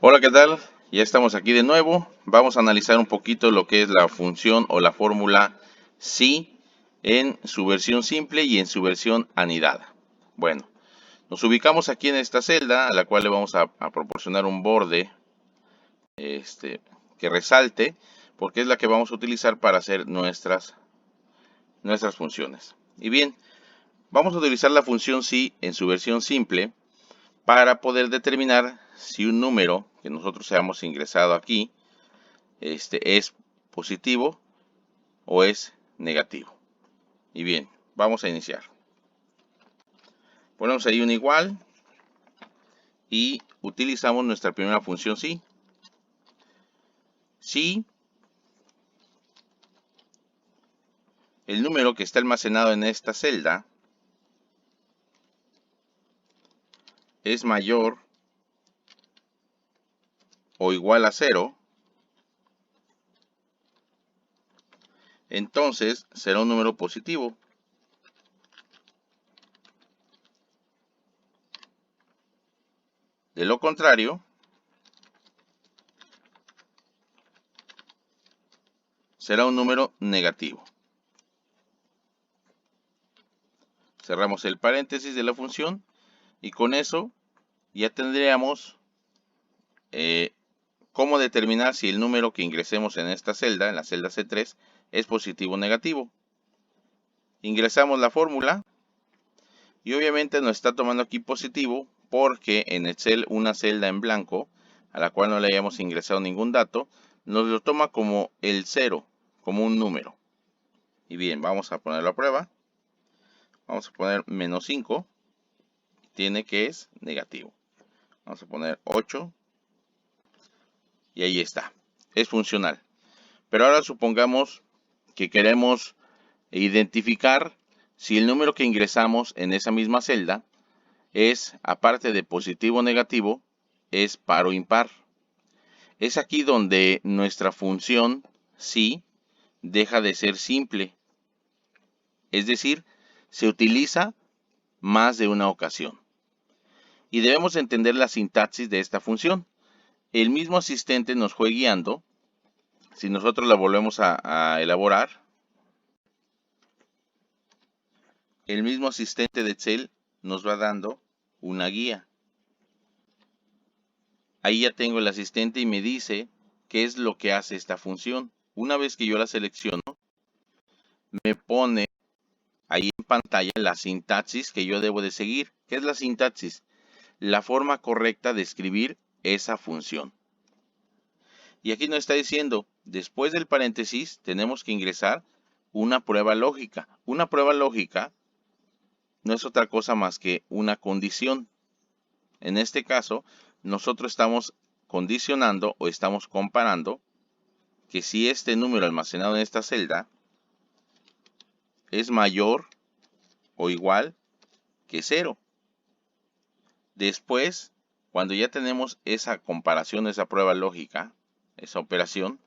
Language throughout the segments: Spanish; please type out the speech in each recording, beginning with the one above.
Hola, ¿qué tal? Ya estamos aquí de nuevo. Vamos a analizar un poquito lo que es la función o la fórmula si en su versión simple y en su versión anidada. Bueno, nos ubicamos aquí en esta celda a la cual le vamos a proporcionar un borde que resalte, porque es la que vamos a utilizar para hacer nuestras funciones. Y bien, vamos a utilizar la función si en su versión simple para poder determinar si un número que nosotros hayamos ingresado aquí es positivo o es negativo. Y bien, vamos a iniciar. Ponemos ahí un igual y utilizamos nuestra primera función si. Si el número que está almacenado en esta celda es mayor o igual a 0, entonces será un número positivo. De lo contrario, será un número negativo. Cerramos el paréntesis de la función y con eso ya tendríamos cómo determinar si el número que ingresemos en esta celda, en la celda C3, es positivo o negativo. Ingresamos la fórmula y obviamente nos está tomando aquí positivo porque en Excel una celda en blanco a la cual no le hayamos ingresado ningún dato, nos lo toma como el 0, como un número. Y bien, vamos a ponerlo a prueba. Vamos a poner menos 5, tiene que es negativo. Vamos a poner 8 y ahí está. Es funcional. Pero ahora supongamos que queremos identificar si el número que ingresamos en esa misma celda es, aparte de positivo o negativo, es par o impar. Es aquí donde nuestra función si deja de ser simple. Es decir, se utiliza más de una ocasión. Y debemos entender la sintaxis de esta función. El mismo asistente nos fue guiando. Si nosotros la volvemos a elaborar, el mismo asistente de Excel nos va dando una guía. Ahí ya tengo el asistente y me dice qué es lo que hace esta función. Una vez que yo la selecciono, me pone ahí en pantalla la sintaxis que yo debo de seguir. ¿Qué es la sintaxis? La forma correcta de escribir esa función. Y aquí nos está diciendo, después del paréntesis tenemos que ingresar una prueba lógica. Una prueba lógica no es otra cosa más que una condición. En este caso, nosotros estamos condicionando o estamos comparando que si este número almacenado en esta celda es mayor o igual que 0. Después, cuando ya tenemos esa comparación, esa prueba lógica, esa operación,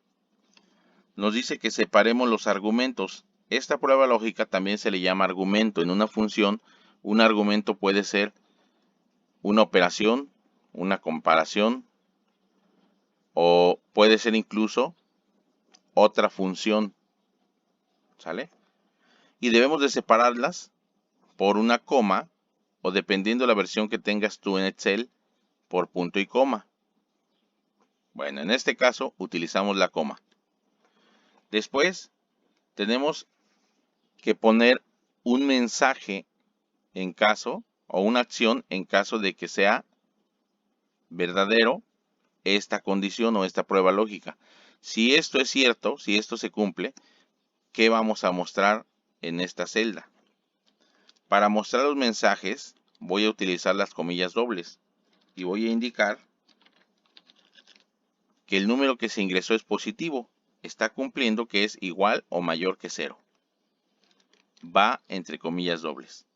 nos dice que separemos los argumentos. Esta prueba lógica también se le llama argumento. En una función, un argumento puede ser una operación, una comparación, o puede ser incluso otra función. ¿Sale? Y debemos de separarlas por una coma o dependiendo de la versión que tengas tú en Excel, por punto y coma. Bueno, en este caso utilizamos la coma. Después tenemos que poner un mensaje en caso o una acción en caso de que sea verdadero esta condición o esta prueba lógica. Si esto es cierto, si esto se cumple, ¿qué vamos a mostrar en esta celda? Para mostrar los mensajes voy a utilizar las comillas dobles y voy a indicar que el número que se ingresó es positivo. Está cumpliendo que es igual o mayor que 0. Va entre comillas dobles.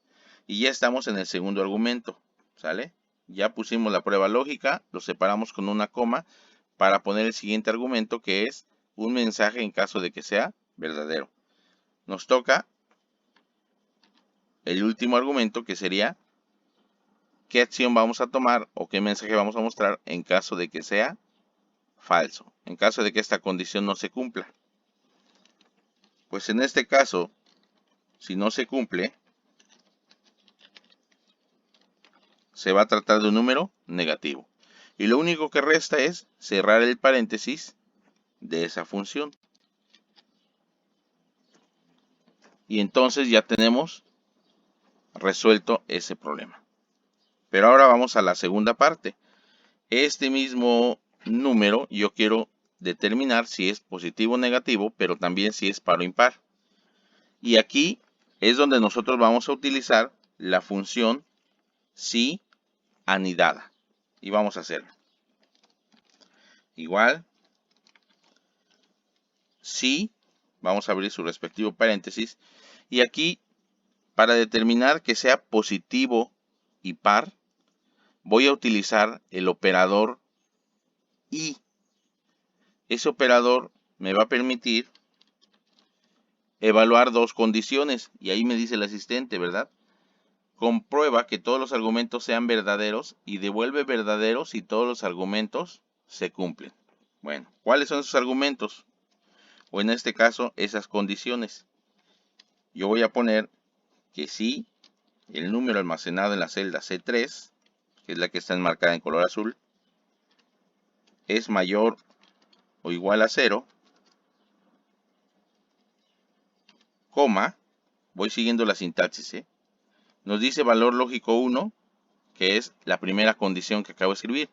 Y ya estamos en el segundo argumento. ¿Sale? Ya pusimos la prueba lógica, lo separamos con una coma para poner el siguiente argumento que es un mensaje en caso de que sea verdadero. Nos toca el último argumento que sería qué acción vamos a tomar o qué mensaje vamos a mostrar en caso de que sea falso, en caso de que esta condición no se cumpla. Pues en este caso, si no se cumple, se va a tratar de un número negativo. Y lo único que resta es cerrar el paréntesis de esa función. Y entonces ya tenemos resuelto ese problema. Pero ahora vamos a la segunda parte. Este mismo número yo quiero determinar si es positivo o negativo, pero también si es par o impar. Y aquí es donde nosotros vamos a utilizar la función si anidada. Y vamos a hacerlo. Igual, si, vamos a abrir su respectivo paréntesis. Y aquí, para determinar que sea positivo y par, voy a utilizar el operador y. Ese operador me va a permitir evaluar dos condiciones. Y ahí me dice el asistente, ¿verdad? Comprueba que todos los argumentos sean verdaderos y devuelve verdaderos si todos los argumentos se cumplen. Bueno, ¿cuáles son esos argumentos? O en este caso, esas condiciones. Yo voy a poner que si el número almacenado en la celda C3, que es la que está enmarcada en color azul, es mayor o igual a 0, coma, voy siguiendo la sintaxis, nos dice valor lógico 1, que es la primera condición que acabo de escribir.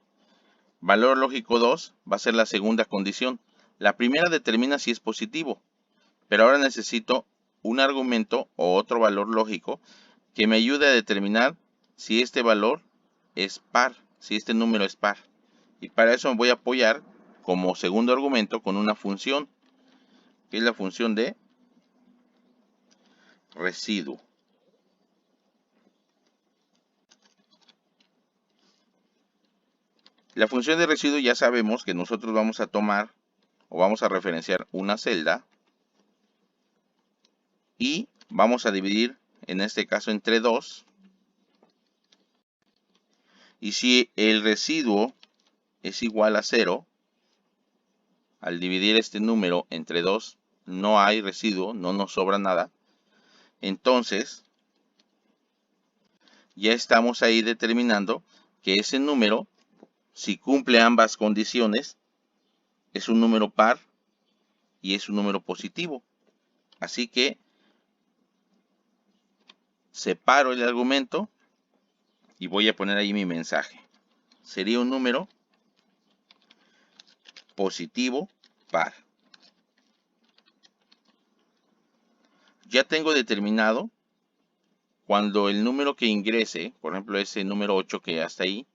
Valor lógico 2 va a ser la segunda condición. La primera determina si es positivo, pero ahora necesito un argumento o otro valor lógico que me ayude a determinar si este valor es par, si este número es par. Y para eso me voy a apoyar como segundo argumento con una función, que es la función de residuo. La función de residuo ya sabemos que nosotros vamos a tomar o vamos a referenciar una celda y vamos a dividir en este caso entre 2. Y si el residuo es igual a 0, al dividir este número entre 2 no hay residuo, no nos sobra nada. Entonces ya estamos ahí determinando que ese número, si cumple ambas condiciones, es un número par y es un número positivo. Así que separo el argumento y voy a poner ahí mi mensaje. Sería un número positivo par. Ya tengo determinado cuando el número que ingrese, por ejemplo ese número 8 que ya está ahí,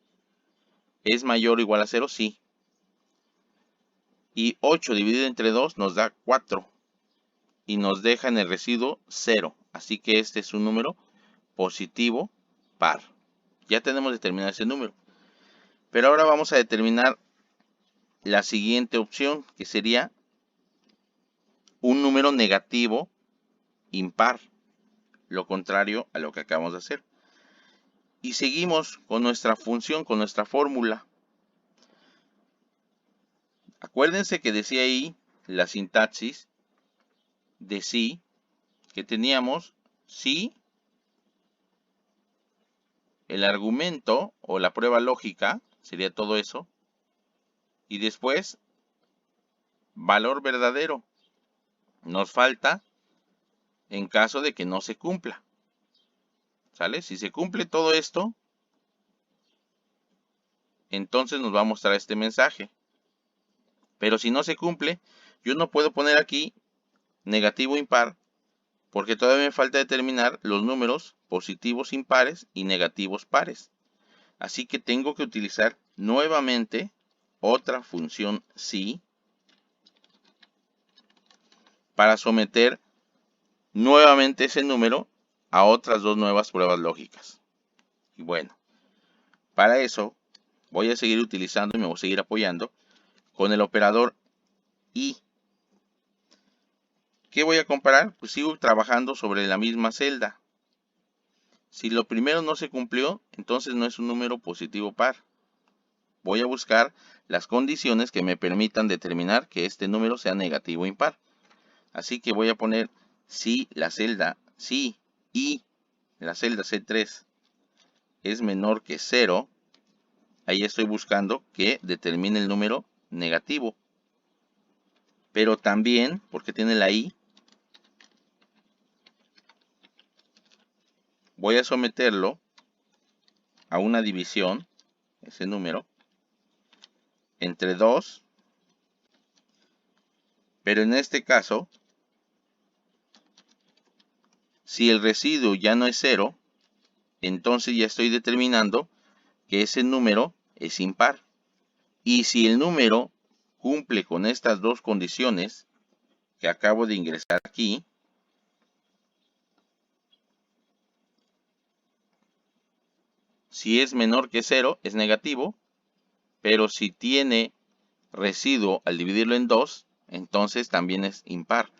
es mayor o igual a 0, sí. Y 8 dividido entre 2 nos da 4. Y nos deja en el residuo 0. Así que este es un número positivo par. Ya tenemos determinado ese número. Pero ahora vamos a determinar la siguiente opción, que sería un número negativo impar. Lo contrario a lo que acabamos de hacer. Y seguimos con nuestra función, con nuestra fórmula. Acuérdense que decía ahí la sintaxis de si, que teníamos si el argumento o la prueba lógica, sería todo eso, y después valor verdadero. Nos falta en caso de que no se cumpla. ¿Sale? Si se cumple todo esto, entonces nos va a mostrar este mensaje. Pero si no se cumple, yo no puedo poner aquí negativo impar, porque todavía me falta determinar los números positivos impares y negativos pares. Así que tengo que utilizar nuevamente otra función si para someter nuevamente ese número a otras dos nuevas pruebas lógicas. Y bueno, para eso voy a seguir utilizando y me voy a seguir apoyando con el operador y. ¿Qué voy a comparar? Pues sigo trabajando sobre la misma celda. Si lo primero no se cumplió, entonces no es un número positivo par. Voy a buscar las condiciones que me permitan determinar que este número sea negativo o impar. Así que voy a poner si y la celda C3 es menor que 0, ahí estoy buscando que determine el número negativo. Pero también, porque tiene la i, voy a someterlo a una división, ese número, entre 2, pero en este caso, si el residuo ya no es 0, entonces ya estoy determinando que ese número es impar. Y si el número cumple con estas dos condiciones que acabo de ingresar aquí, si es menor que 0 es negativo, pero si tiene residuo al dividirlo en 2, entonces también es impar.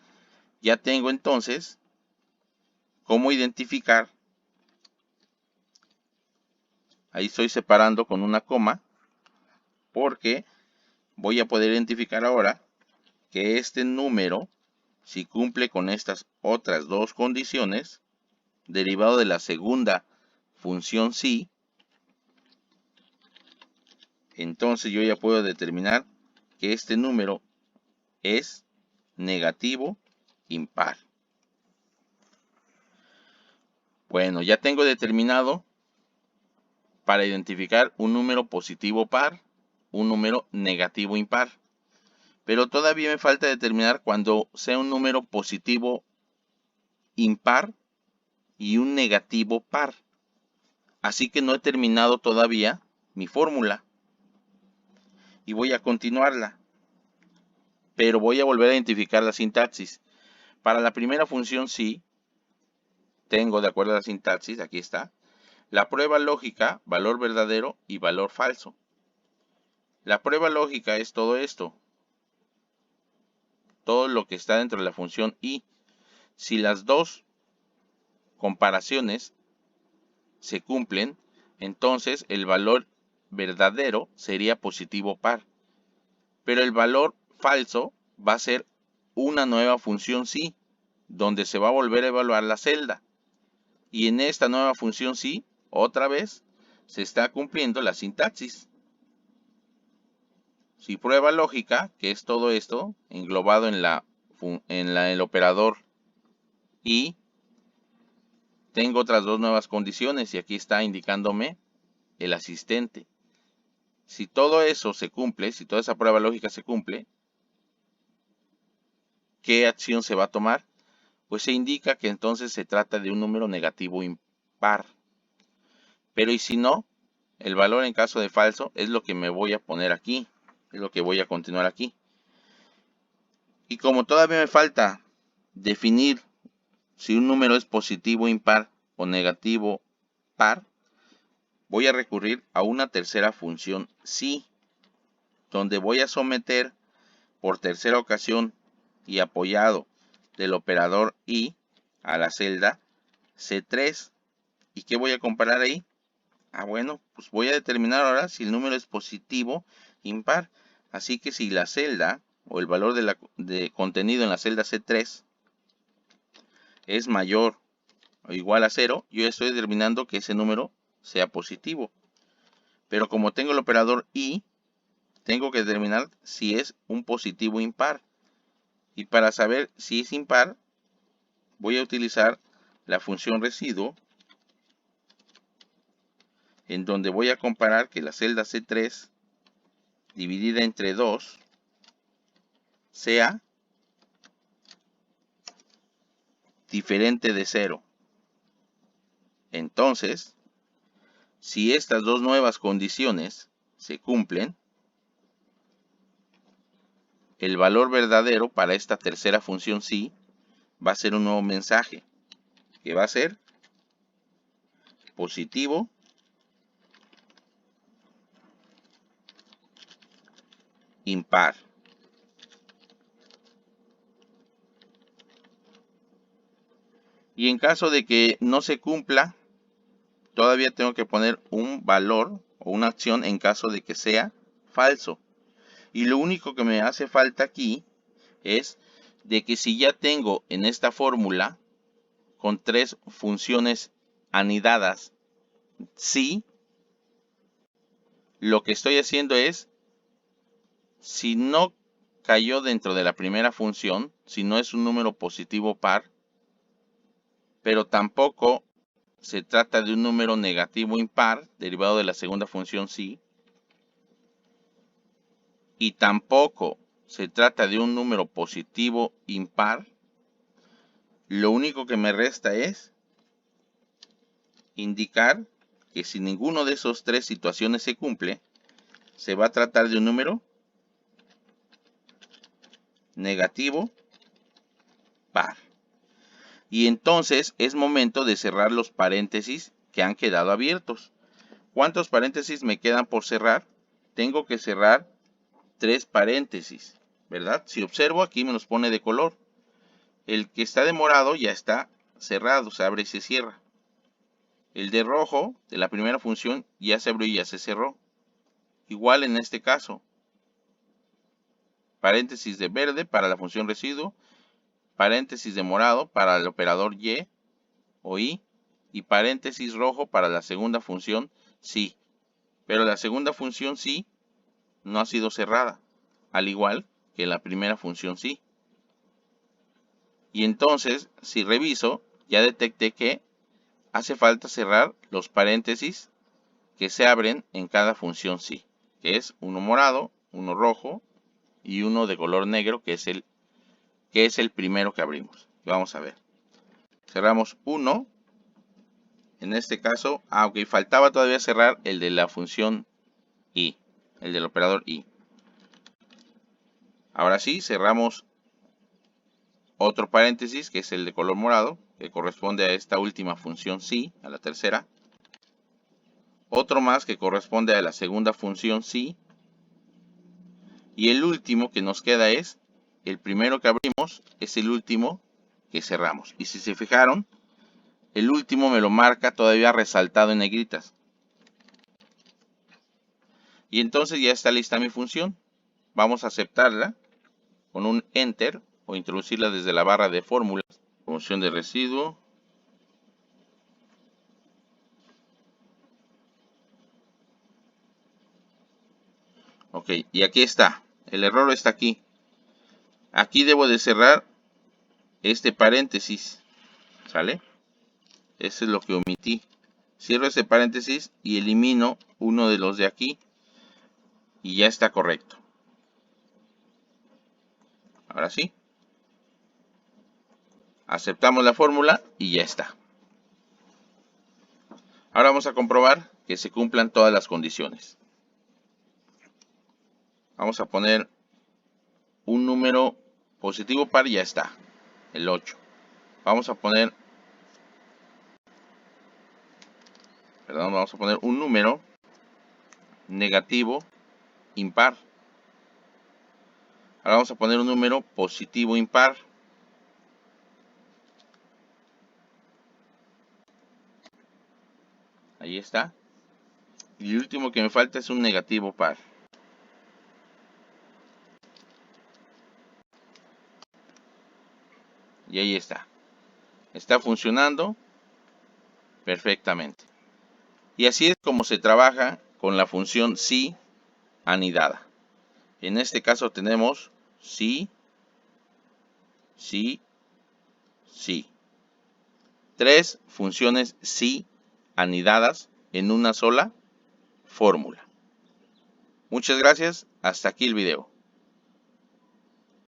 Ya tengo entonces cómo identificar, ahí estoy separando con una coma, porque voy a poder identificar ahora que este número, si cumple con estas otras dos condiciones, derivado de la segunda función si, entonces yo ya puedo determinar que este número es negativo impar. Bueno, ya tengo determinado para identificar un número positivo par, un número negativo impar. Pero todavía me falta determinar cuando sea un número positivo impar y un negativo par. Así que no he terminado todavía mi fórmula. Y voy a continuarla. Pero voy a volver a identificar la sintaxis. Para la primera función sí, tengo de acuerdo a la sintaxis, aquí está, la prueba lógica, valor verdadero y valor falso. La prueba lógica es todo esto. Todo lo que está dentro de la función y. Si las dos comparaciones se cumplen, entonces el valor verdadero sería positivo par. Pero el valor falso va a ser una nueva función sí, donde se va a volver a evaluar la celda. Y en esta nueva función sí, otra vez, se está cumpliendo la sintaxis. Si prueba lógica, que es todo esto, englobado en el operador y, tengo otras dos nuevas condiciones y aquí está indicándome el asistente. Si todo eso se cumple, si toda esa prueba lógica se cumple, ¿qué acción se va a tomar? Pues se indica que entonces se trata de un número negativo impar. Pero y si no, el valor en caso de falso es lo que me voy a poner aquí, es lo que voy a continuar aquí. Y como todavía me falta definir si un número es positivo impar o negativo par, voy a recurrir a una tercera función si, donde voy a someter por tercera ocasión y apoyado del operador y a la celda C3. ¿Y qué voy a comparar ahí? Bueno, pues voy a determinar ahora si el número es positivo impar. Así que si la celda o el valor de contenido en la celda C3 es mayor o igual a 0, yo estoy determinando que ese número sea positivo. Pero como tengo el operador y, tengo que determinar si es un positivo impar. Y para saber si es impar, voy a utilizar la función residuo, en donde voy a comparar que la celda C3 dividida entre 2 sea diferente de 0. Entonces, si estas dos nuevas condiciones se cumplen, el valor verdadero para esta tercera función sí va a ser un nuevo mensaje, que va a ser positivo impar. Y en caso de que no se cumpla todavía tengo que poner un valor o una acción en caso de que sea falso. Y lo único que me hace falta aquí es de que si ya tengo en esta fórmula con 3 funciones anidadas sí, lo que estoy haciendo es, si no cayó dentro de la primera función, si no es un número positivo par, pero tampoco se trata de un número negativo impar, derivado de la segunda función sí, y tampoco se trata de un número positivo impar, lo único que me resta es indicar que si ninguno de esos 3 situaciones se cumple, se va a tratar de un número negativo par. Y entonces es momento de cerrar los paréntesis que han quedado abiertos. ¿Cuántos paréntesis me quedan por cerrar? Tengo que cerrar 3 paréntesis, ¿verdad? Si observo, aquí me los pone de color. El que está de morado ya está cerrado, se abre y se cierra. El de rojo, de la primera función, ya se abrió y ya se cerró. Igual en este caso. Paréntesis de verde para la función residuo. Paréntesis de morado para el operador y o y. Y paréntesis rojo para la segunda función sí. Pero la segunda función sí no ha sido cerrada, al igual que la primera función sí. Y entonces, si reviso, ya detecté que hace falta cerrar los paréntesis que se abren en cada función sí, que es uno morado, uno rojo y uno de color negro, que es el primero que abrimos. Vamos a ver. Cerramos uno. En este caso, ok, faltaba todavía cerrar el de la función y, el del operador y. Ahora sí, cerramos otro paréntesis, que es el de color morado, que corresponde a esta última función sí, a la tercera. Otro más que corresponde a la segunda función sí. Y el último que nos queda es, el primero que abrimos es el último que cerramos. Y si se fijaron, el último me lo marca todavía resaltado en negritas. Y entonces ya está lista mi función. Vamos a aceptarla con un Enter o introducirla desde la barra de fórmulas. Función de residuo. Ok, y aquí está. El error está aquí. Aquí debo de cerrar este paréntesis. ¿Sale? Eso es lo que omití. Cierro este paréntesis y elimino uno de los de aquí. Y ya está correcto. Ahora sí. Aceptamos la fórmula y ya está. Ahora vamos a comprobar que se cumplan todas las condiciones. Vamos a poner un número positivo par y ya está. El 8. Vamos a poner un número negativo impar. Ahora vamos a poner un número positivo impar. Ahí está. Y el último que me falta es un negativo par. Y ahí está. Está funcionando perfectamente. Y así es como se trabaja con la función sí anidada. En este caso tenemos sí, sí, sí. 3 funciones sí anidadas en una sola fórmula. Muchas gracias. Hasta aquí el video.